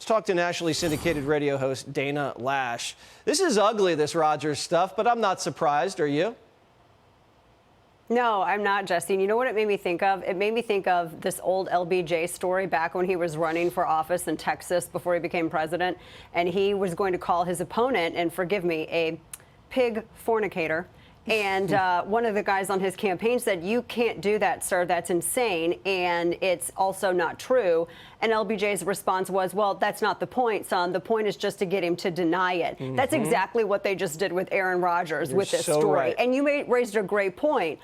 talk to nationally syndicated radio host Dana Loesch. This is ugly, this Rodgers stuff, but I'm not surprised. Are you? No, I'm not, Jesse. And you know what it made me think of? It made me think of this old LBJ story back when he was running for office in Texas before he became president. And he was going to call his opponent, and forgive me, a pig fornicator. And one of the guys on his campaign said, "You can't do that, sir. That's insane. And it's also not true." And LBJ's response was, "Well, that's not the point, son. The point is just to get him to deny it." That's exactly what they just did with Aaron Rodgers with this so story. right. And you raised a great point.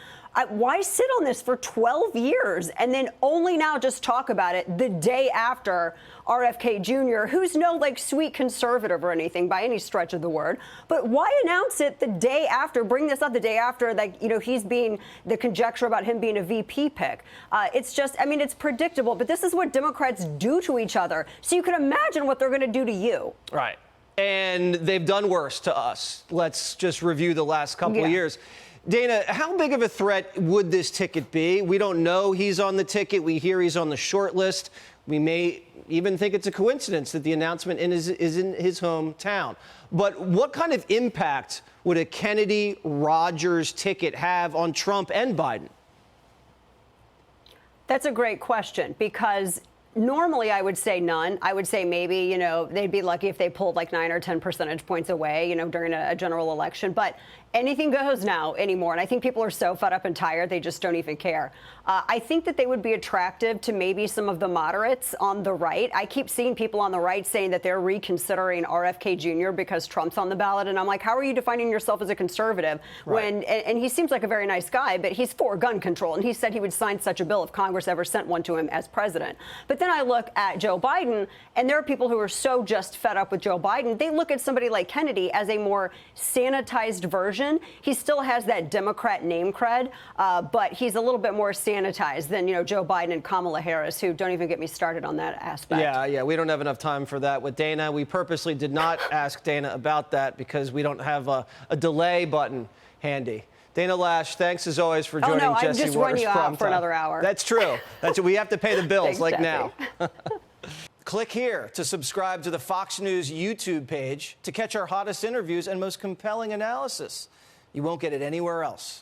Why sit on this for 12 years and then only now just talk about it the day after RFK Jr., who's no sweet conservative or anything by any stretch of the word, but why announce it the day after, bring this up the day after, he's being, the conjecture about him being a VP pick. It's just, I mean, it's predictable, but this is what Democrats do to each other. So you can imagine what they're going to do to you. Right. And they've done worse to us. Let's just review the last couple of years. Dana, how big of a threat would this ticket be? We don't know he's on the ticket. We hear he's on the short list. We may even think it's a coincidence that the announcement is in his hometown. But what kind of impact would a Kennedy-Rodgers ticket have on Trump and Biden? That's a great question, because normally I would say none. I would say maybe, they'd be lucky if they pulled 9 or 10 percentage points away, during a general election. But anything goes now anymore. And I think people are so fed up and tired, they just don't even care. I think that they would be attractive to maybe some of the moderates on the right. I keep seeing people on the right saying that they're reconsidering RFK Jr. because Trump's on the ballot. And I'm like, how are you defining yourself as a conservative when, and he seems like a very nice guy, but he's for gun control. And he said he would sign such a bill if Congress ever sent one to him as president. But then I look at Joe Biden, and there are people who are so just fed up with Joe Biden. They look at somebody like Kennedy as a more sanitized version. He still has that Democrat name cred, but he's a little bit more sanitized than, Joe Biden and Kamala Harris, who don't even get me started on that aspect. Yeah, we don't have enough time for that with Dana. We purposely did not ask Dana about that because we don't have a delay button handy. Dana Loesch, thanks as always for joining Jesse Watters Primetime. I'd just run you out for another hour. That's true. We have to pay the bills Thanks, now. Click here to subscribe to the Fox News YouTube page to catch our hottest interviews and most compelling analysis. You won't get it anywhere else.